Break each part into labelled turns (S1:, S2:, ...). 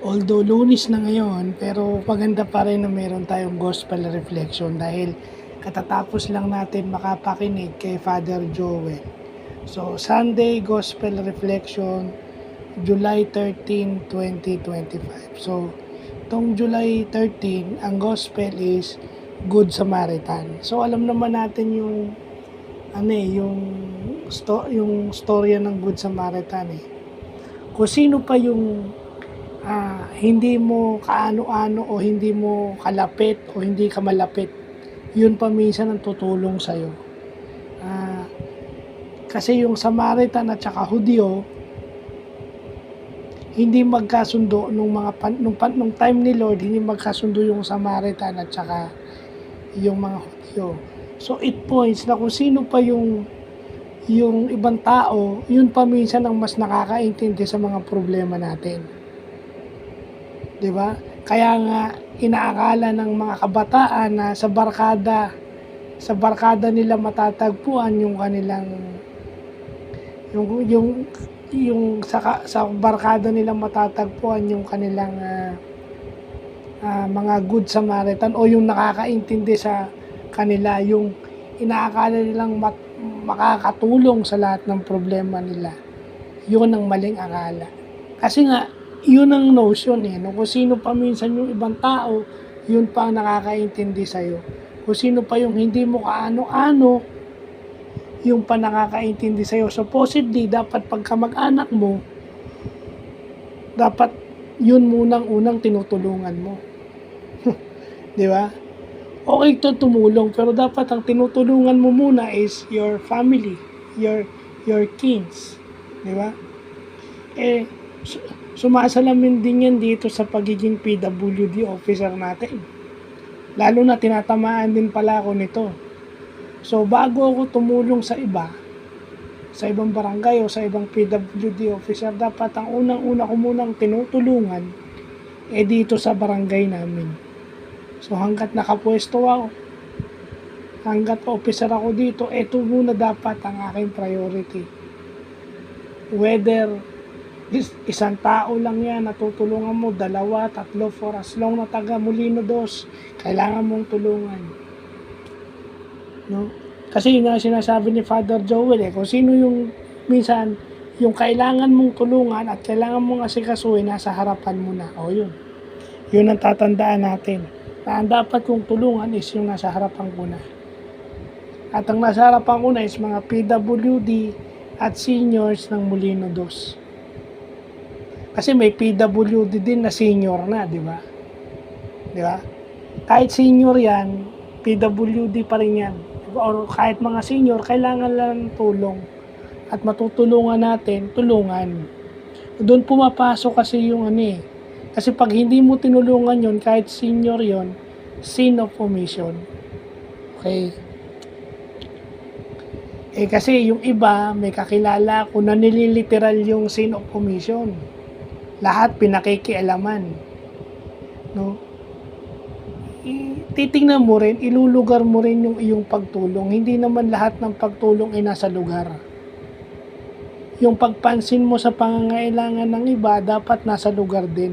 S1: Although Lunes na ngayon, pero maganda pa rin na meron tayong gospel reflection dahil katatapos lang natin makapakinig kay Father Joel. So, Sunday Gospel Reflection, July 13, 2025. So, tong July 13, ang gospel is Good Samaritan. So, alam naman natin yung yung storya ng Good Samaritan eh. Kung sino pa yung hindi mo kaano-ano o hindi mo kalapit o hindi ka malapit, yun pa minsan ang tutulong sa'yo. Kasi yung Samaritan at saka Hudyo, hindi magkasundo nung time ni Lord, hindi magkasundo yung Samaritan at saka yung mga Hudyo. So it points na kung sino pa yung ibang tao, yun pa minsan ang mas nakakaintindi sa mga problema natin. 'Di ba? Kaya nga inaakala ng mga kabataan na sa barkada nila matatagpuan yung kanilang sa barkada nila matatagpuan yung kanilang mga good Samaritan o yung nakakaintindi sa kanila, yung inaakala nilang makakatulong sa lahat ng problema nila. Yun ang maling akala. Kasi nga, yun ang notion eh. No? Kung sino pa minsan yung ibang tao, yun pa ang nakakaintindi sa'yo. Kung sino pa yung hindi mo kaano-ano, yung pa nakakaintindi sa'yo. Supposedly, dapat pagka mag-anak mo, dapat yun unang tinutulungan mo. Di ba? Okay to tumulong, pero dapat ang tinutulungan mo muna is your family, your kids. Di ba? Sumasalamin din yan dito sa pagiging PWD officer natin. Lalo na tinatamaan din pala ako nito. So, bago ako tumulong sa ibang barangay o sa ibang PWD officer, dapat ang unang-una ko munang tinutulungan dito sa barangay namin. So, hanggat nakapwesto ako, hanggat officer ako dito, ito muna dapat ang aking priority. Whether isang tao lang yan, natutulungan mo, 2, 3, for as long na taga Molino 2, kailangan mong tulungan. No? Kasi yun nga sinasabi ni Father Joel kung sino yung minsan, yung kailangan mong tulungan at kailangan mong asikasuhin, nasa harapan mo na. O yun. Yun ang tatandaan natin. Na ang dapat kong tulungan is yung nasa harapan ko na. At ang nasa harapan ko na is mga PWD at seniors ng Molino 2. Kasi may PWD din na senior na, di ba? Di ba? Kahit senior yan, PWD pa rin yan. O kahit mga senior, kailangan lang tulong. At matutulungan natin, tulungan. Doon pumapasok kasi yung kasi pag hindi mo tinulungan yon, kahit senior yon, sin of omission. Okay? Kasi yung iba, may kakilala ko na nililiteral yung sin of omission. Lahat pinakikialaman. No? Titingnan mo rin, ilulugar mo rin yung iyong pagtulong. Hindi naman lahat ng pagtulong ay nasa lugar. Yung pagpansin mo sa pangangailangan ng iba, dapat nasa lugar din.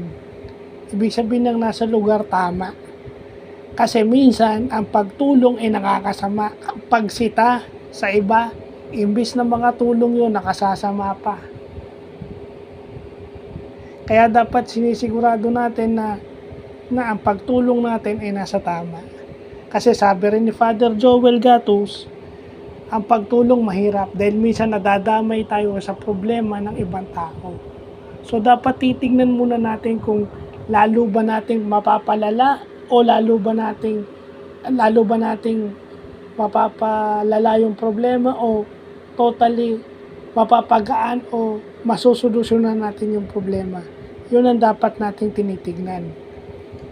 S1: Ibig sabihin ng nasa lugar, tama. Kasi minsan, ang pagtulong ay nakakasama. Ang pagsita sa iba, imbis na mga tulong yun, nakasasama pa. Kaya dapat sinisigurado natin na ang pagtulong natin ay nasa tama. Kasi sabi rin ni Father Joel Gatus, ang pagtulong mahirap dahil minsan nadadamay tayo sa problema ng ibang tao. So dapat titignan muna natin kung lalo ba nating mapapalala o lalo ba nating mapapalala yung problema o totally mapapagaan o masusolusyonan natin yung problema. Yun ang dapat nating tinitignan.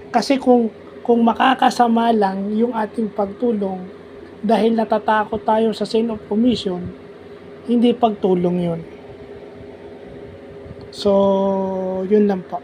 S1: Kasi kung makakasama lang yung ating pagtulong dahil natatakot tayo sa sin of omission, hindi pagtulong yun. So, yun lang po.